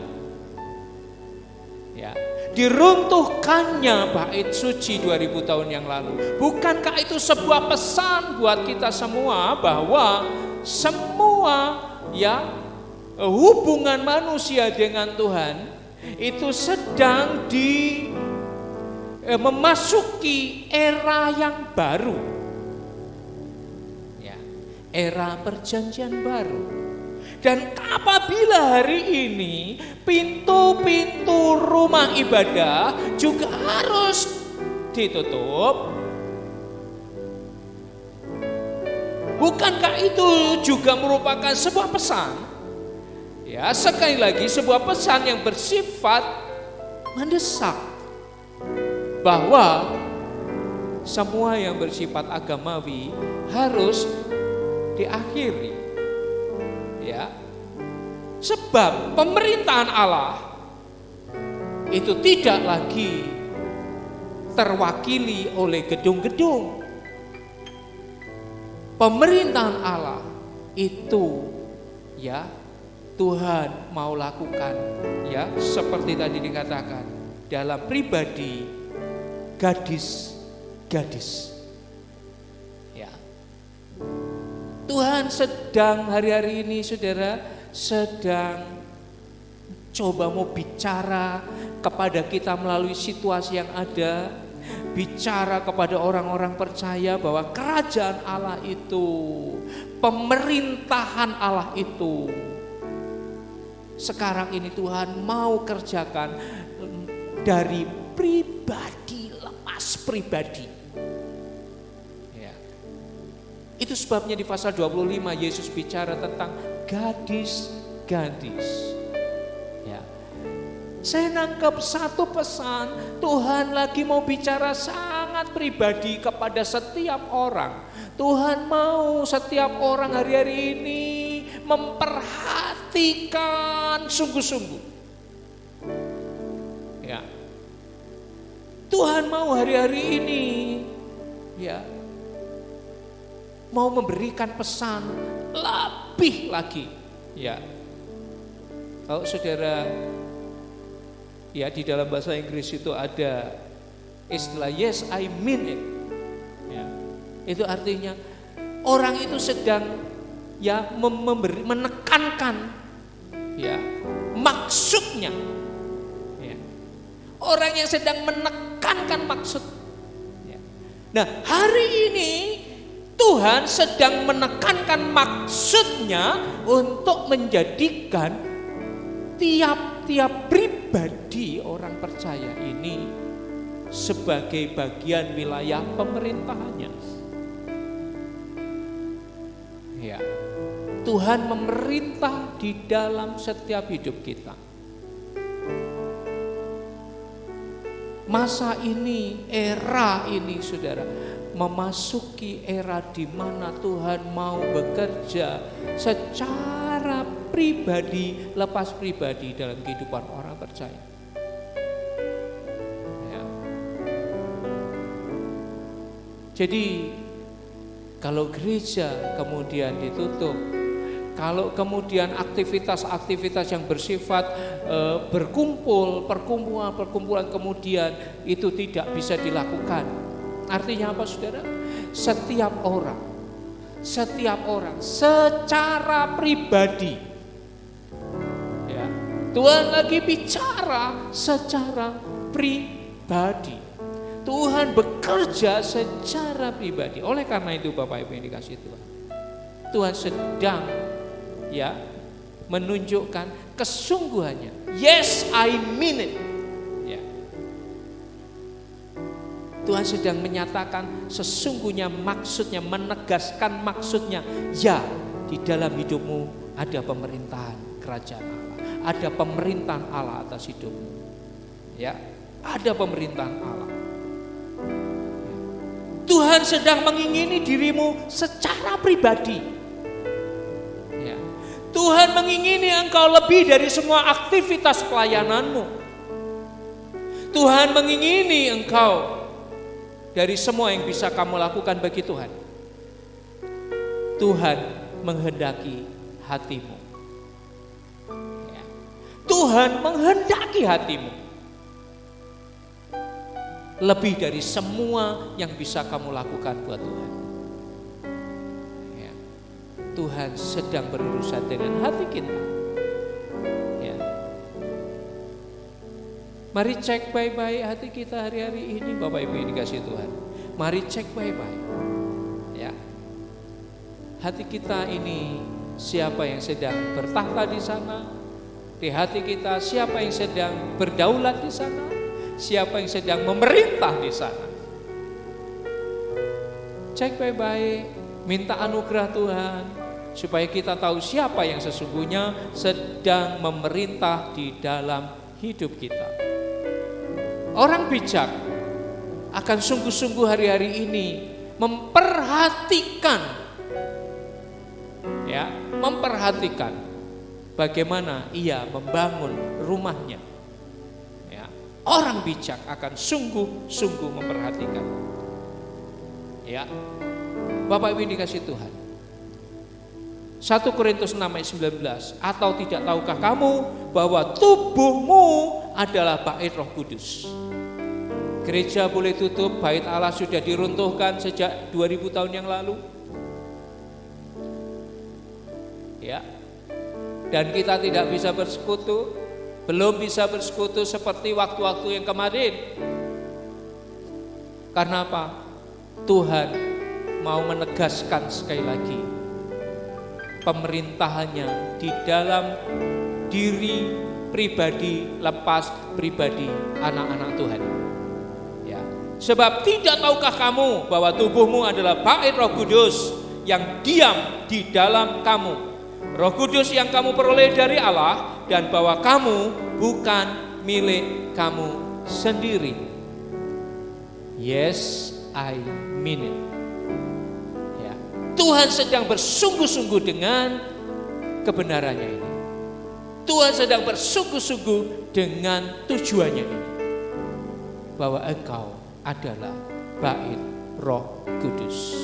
Speaker 1: Ya, diruntuhkannya bait suci 2000 tahun yang lalu. Bukankah itu sebuah pesan buat kita semua bahwa semua hubungan manusia dengan Tuhan itu sedang memasuki era yang baru, ya, era perjanjian baru. Dan apabila hari ini pintu-pintu rumah ibadah juga harus ditutup, bukankah itu juga merupakan sebuah pesan? Ya, sekali lagi sebuah pesan yang bersifat mendesak bahwa semua yang bersifat agamawi harus diakhiri. Ya. Sebab pemerintahan Allah itu tidak lagi terwakili oleh gedung-gedung. Pemerintahan Allah itu Tuhan mau lakukan seperti tadi dikatakan dalam pribadi gadis-gadis. Ya. Tuhan sedang hari-hari ini saudara sedang coba mau bicara kepada kita melalui situasi yang ada, bicara kepada orang-orang percaya bahwa kerajaan Allah itu, pemerintahan Allah itu sekarang ini Tuhan mau kerjakan dari pribadi lepas pribadi. Ya. Itu sebabnya di pasal 25 Yesus bicara tentang gadis-gadis. Ya. Saya nangkep satu pesan, Tuhan lagi mau bicara sangat pribadi kepada setiap orang. Tuhan mau setiap orang hari-hari ini memperhatikan sungguh-sungguh. Ya. Tuhan mau hari-hari ini mau memberikan pesan lebih lagi. Ya. Kalau saudara di dalam bahasa Inggris itu ada istilah yes I mean it. Ya. Itu artinya orang itu sedang menekankan maksudnya. Ya. Orang yang sedang menekankan maksud. Ya. Nah, hari ini Tuhan sedang menekankan maksudnya untuk menjadikan tiap-tiap pribadi orang percaya ini sebagai bagian wilayah pemerintahannya. Ya. Tuhan memerintah di dalam setiap hidup kita. Masa ini, era ini saudara, memasuki era di mana Tuhan mau bekerja secara pribadi, lepas pribadi dalam kehidupan orang percaya. Ya. Jadi kalau gereja kemudian ditutup, kalau kemudian aktivitas-aktivitas yang bersifat perkumpulan kemudian itu tidak bisa dilakukan. Artinya apa saudara? Setiap orang secara pribadi, ya, Tuhan lagi bicara secara pribadi. Tuhan bekerja secara pribadi. Oleh karena itu Bapak Ibu yang dikasihi Tuhan, Tuhan sedang menunjukkan kesungguhannya. Yes, I mean it. Ya. Tuhan sedang menyatakan sesungguhnya maksudnya, menegaskan maksudnya. Ya, di dalam hidupmu ada pemerintahan kerajaan Allah. Ada pemerintahan Allah atas hidupmu. Ya, ada pemerintahan Allah. Tuhan sedang mengingini dirimu secara pribadi. Ya. Tuhan mengingini engkau lebih dari semua aktivitas pelayananmu. Tuhan mengingini engkau dari semua yang bisa kamu lakukan bagi Tuhan. Tuhan menghendaki hatimu. Ya. Tuhan menghendaki hatimu. Lebih dari semua yang bisa kamu lakukan buat Tuhan. Ya. Tuhan sedang berurusan dengan hati kita. Ya. Mari cek baik-baik hati kita hari-hari ini, Bapak Ibu yang dikasihi Tuhan. Mari cek baik-baik. Ya. Hati kita ini siapa yang sedang bertahta di sana? Di hati kita siapa yang sedang berdaulat di sana? Siapa yang sedang memerintah di sana? Cek baik-baik, minta anugerah Tuhan supaya kita tahu siapa yang sesungguhnya sedang memerintah di dalam hidup kita. Orang bijak akan sungguh-sungguh hari-hari ini memperhatikan, ya, memperhatikan bagaimana ia membangun rumahnya. Orang bijak akan sungguh-sungguh memperhatikan. Ya, Bapak Ibu dikasih Tuhan. 1 Korintus 6 ayat 19. Atau tidak tahukah kamu bahwa tubuhmu adalah bait Roh Kudus? Gereja boleh tutup, bait Allah sudah diruntuhkan sejak 2000 tahun yang lalu. Ya. Dan kita tidak bisa bersekutu. Belum bisa bersekutu seperti waktu-waktu yang kemarin. Karena apa? Tuhan mau menegaskan sekali lagi pemerintahannya di dalam diri pribadi, lepas pribadi anak-anak Tuhan. Ya. Sebab tidak tahukah kamu bahwa tubuhmu adalah bait Roh Kudus yang diam di dalam kamu. Roh Kudus yang kamu peroleh dari Allah, dan bahwa kamu bukan milik kamu sendiri. Yes, I mean it. Ya. Tuhan sedang bersungguh-sungguh dengan kebenarannya ini. Tuhan sedang bersungguh-sungguh dengan tujuannya ini. Bahwa engkau adalah bait Roh Kudus.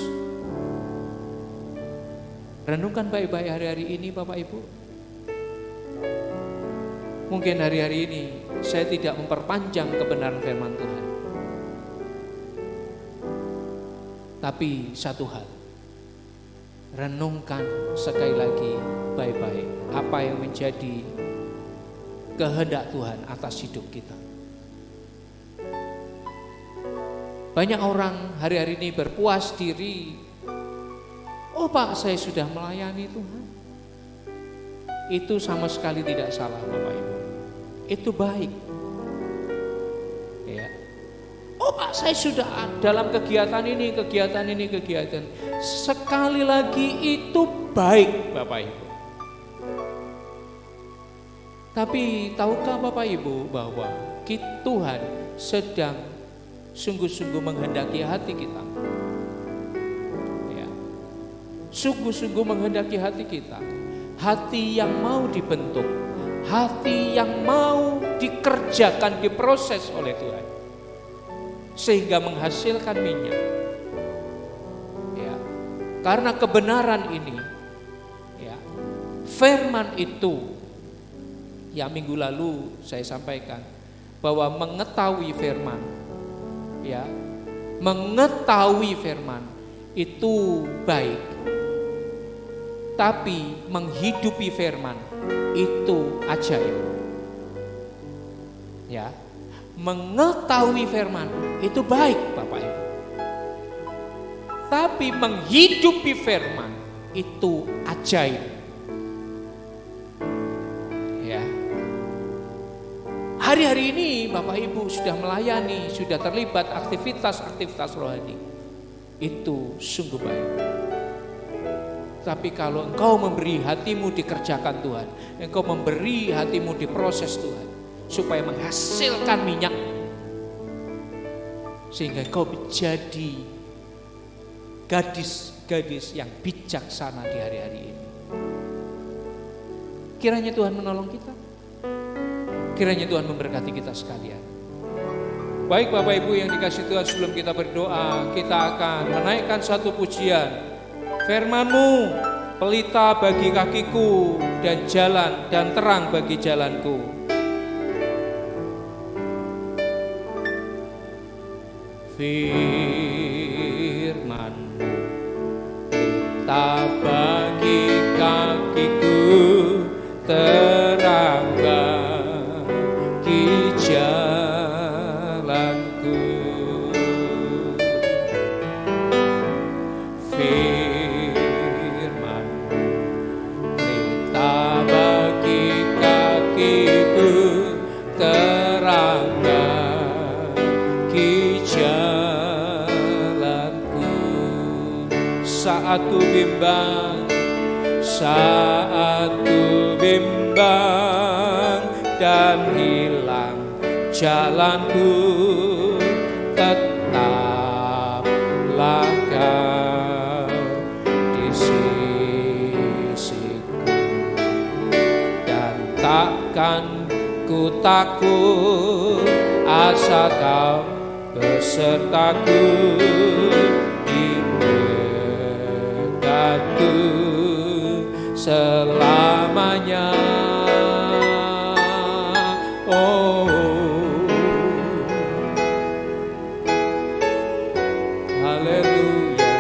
Speaker 1: Renungkan baik-baik hari-hari ini Bapak Ibu. Mungkin hari-hari ini saya tidak memperpanjang kebenaran firman Tuhan. Tapi satu hal, renungkan sekali lagi baik-baik apa yang menjadi kehendak Tuhan atas hidup kita. Banyak orang hari-hari ini berpuas diri. Oh Pak, saya sudah melayani Tuhan. Itu sama sekali tidak salah Bapak Ibu. Itu baik. Ya. Oh Pak, saya sudah dalam kegiatan ini. Sekali lagi itu baik Bapak Ibu. Tapi tahukah Bapak Ibu bahwa Tuhan sedang sungguh-sungguh menghendaki hati kita. Sungguh-sungguh menghendaki hati kita. Hati yang mau dibentuk, hati yang mau dikerjakan, diproses oleh Tuhan sehingga menghasilkan minyak. Ya. Karena kebenaran ini, ya, firman itu, ya minggu lalu saya sampaikan bahwa mengetahui firman, ya, mengetahui firman itu baik. Tapi menghidupi firman itu ajaib. Ya. Mengetahui firman itu baik Bapak Ibu. Tapi menghidupi firman itu ajaib. Ya. Hari-hari ini Bapak Ibu sudah melayani, sudah terlibat aktivitas-aktivitas rohani. Itu sungguh baik. Tapi kalau engkau memberi hatimu dikerjakan Tuhan, engkau memberi hatimu diproses Tuhan, supaya menghasilkan minyak, sehingga engkau menjadi gadis-gadis yang bijaksana di hari-hari ini. Kiranya Tuhan menolong kita. Kiranya Tuhan memberkati kita sekalian. Baik Bapak Ibu yang dikasihi Tuhan, sebelum kita berdoa, kita akan menaikkan satu pujian. Firman-Mu, pelita bagi kakiku dan jalan dan terang bagi jalanku. Firman-Mu, pelita bagi kakiku, terang bagi jalanku. Firman-Mu, pelita bagi kakiku, terang bagi jalanku. Saat ku bimbang, saat ku bimbang dan hilang jalanku, tetaplah Kau di sisiku, dan takkan ku takut asal Kau besertaku, di dekatku selamanya. Oh, haleluya.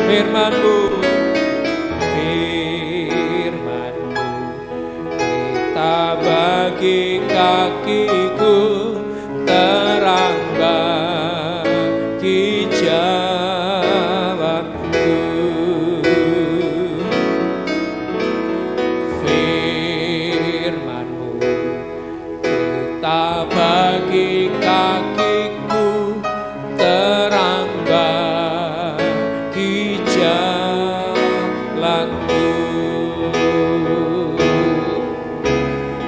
Speaker 1: Firman-Mu, Firman-Mu, pelita bagi kakiku, terang bagi jalanku. Firman-Mu, pelita bagi kakiku, terang bagi jalanku.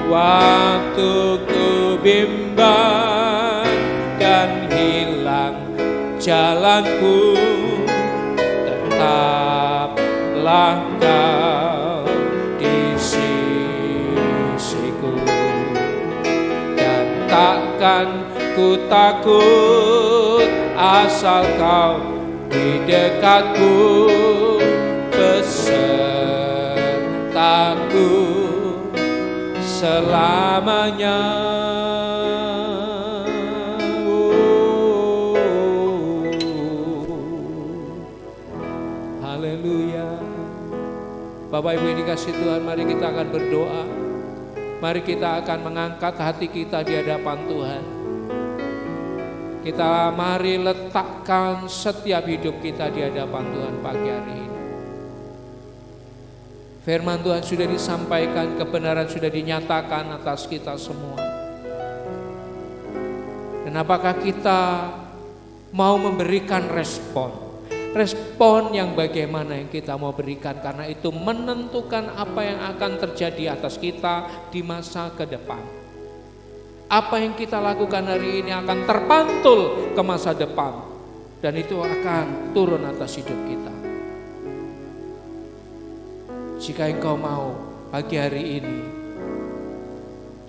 Speaker 1: Waktu ku bimbang dan hilang jalanku, tetaplah Kau di sisiku, dan takkan ku takut asal Kau di dekatku, besertaku selamanya. Haleluya. Bapak Ibu yang dikasihi Tuhan, mari kita akan berdoa. Mari kita akan mengangkat hati kita di hadapan Tuhan. Kita mari letakkan setiap hidup kita di hadapan Tuhan pagi hari ini. Firman Tuhan sudah disampaikan, kebenaran sudah dinyatakan atas kita semua. Dan apakah kita mau memberikan respon? Respon yang bagaimana yang kita mau berikan, karena itu menentukan apa yang akan terjadi atas kita di masa ke depan. Apa yang kita lakukan hari ini akan terpantul ke masa depan, dan itu akan turun atas hidup kita. Jika engkau mau pagi hari ini,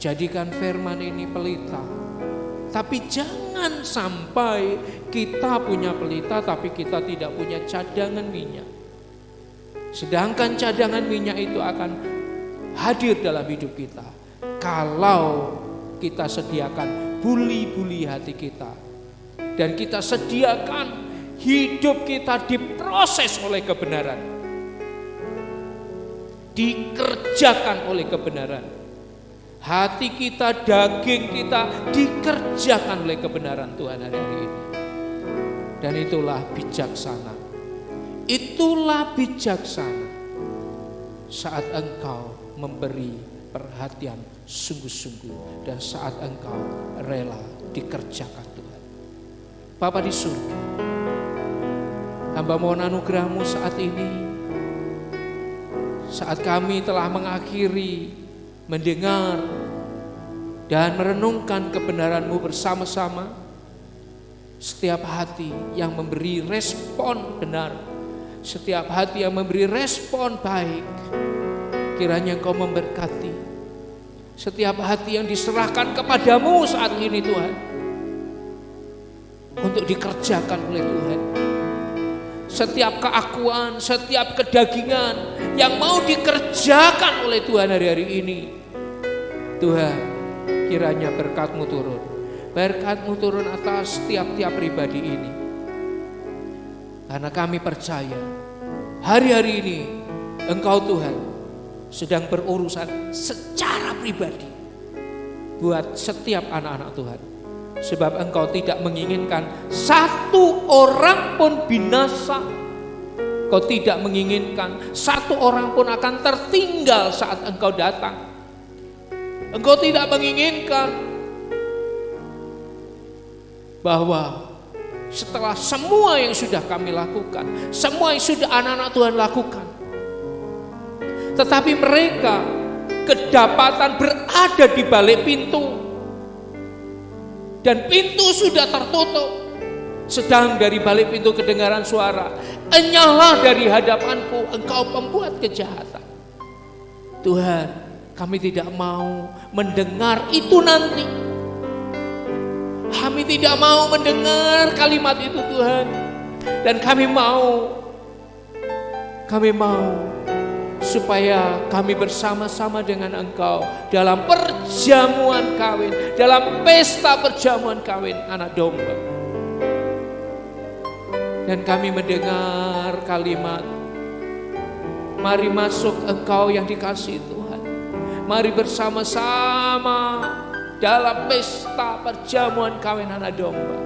Speaker 1: jadikan firman ini pelita. Tapi jangan sampai kita punya pelita tapi kita tidak punya cadangan minyak. Sedangkan cadangan minyak itu akan hadir dalam hidup kita kalau kita sediakan buli-buli hati kita, dan kita sediakan hidup kita diproses oleh kebenaran, dikerjakan oleh kebenaran. Hati kita, daging kita dikerjakan oleh kebenaran Tuhan hari-hari ini. Dan itulah bijaksana. Itulah bijaksana saat engkau memberi perhatian sungguh-sungguh dan saat engkau rela dikerjakan Tuhan. Bapa di surga, hamba mohon anugerah-Mu saat ini, saat kami telah mengakhiri mendengar dan merenungkan kebenaran-Mu bersama-sama. Setiap hati yang memberi respon benar, setiap hati yang memberi respon baik, kiranya Engkau memberkati. Setiap hati yang diserahkan kepadamu saat ini Tuhan, untuk dikerjakan oleh Tuhan. Setiap keakuan, setiap kedagingan yang mau dikerjakan oleh Tuhan hari-hari ini, Tuhan, kiranya berkat-Mu turun. Berkat-Mu turun atas tiap-tiap pribadi ini. Karena kami percaya hari-hari ini Engkau Tuhan sedang berurusan secara pribadi buat setiap anak-anak Tuhan. Sebab Engkau tidak menginginkan satu orang pun binasa. Engkau tidak menginginkan satu orang pun akan tertinggal saat Engkau datang. Engkau tidak menginginkan bahwa setelah semua yang sudah kami lakukan, semua yang sudah anak-anak Tuhan lakukan, tetapi mereka kedapatan berada di balik pintu dan pintu sudah tertutup, sedang dari balik pintu kedengaran suara, "Enyahlah dari hadapanku, engkau pembuat kejahatan." Tuhan, kami tidak mau mendengar itu nanti. Kami tidak mau mendengar kalimat itu Tuhan. Dan kami mau supaya kami bersama-sama dengan Engkau dalam perjamuan kawin, dalam pesta perjamuan kawin anak domba. Dan kami mendengar kalimat, "Mari masuk Engkau yang dikasihi Tuhan. Mari bersama-sama dalam pesta perjamuan kawin anak domba,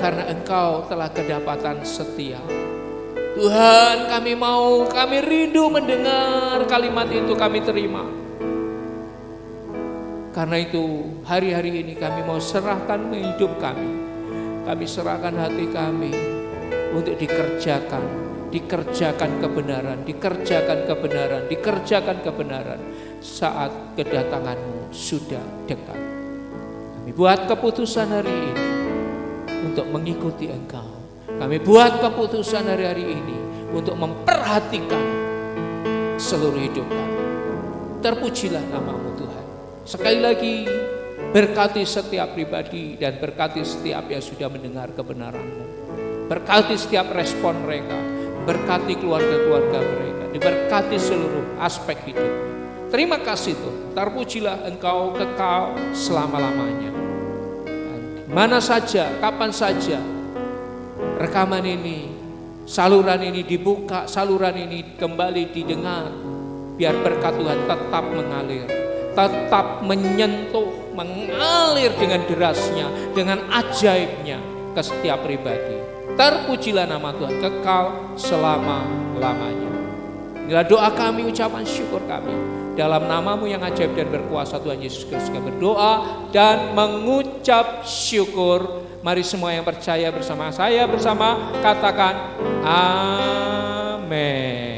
Speaker 1: karena Engkau telah kedapatan setia." Tuhan, kami rindu mendengar kalimat itu, kami terima. Karena itu hari-hari ini kami mau serahkan hidup kami. Kami serahkan hati kami untuk dikerjakan kebenaran saat kedatangan-Mu sudah dekat. Kami buat keputusan hari ini untuk mengikuti Engkau. Kami buat keputusan hari-hari ini untuk memperhatikan seluruh hidup kami. Terpujilah nama-Mu Tuhan. Sekali lagi berkati setiap pribadi dan berkati setiap yang sudah mendengar kebenaran-Mu. Berkati setiap respon mereka, berkati keluarga-keluarga mereka, diberkati seluruh aspek hidup. Terima kasih Tuhan. Terpujilah Engkau kekal selama-lamanya. Dan mana saja, kapan saja rekaman ini, saluran ini dibuka, saluran ini kembali didengar, biar berkat Tuhan tetap mengalir, tetap mengalir dengan derasnya, dengan ajaibnya ke setiap pribadi. Terpujilah nama Tuhan kekal selama-lamanya. Inilah doa kami, ucapan syukur kami. Dalam nama-Mu yang ajaib dan berkuasa Tuhan Yesus Kristus kami berdoa dan mengucap syukur. Mari semua yang percaya bersama saya katakan amin.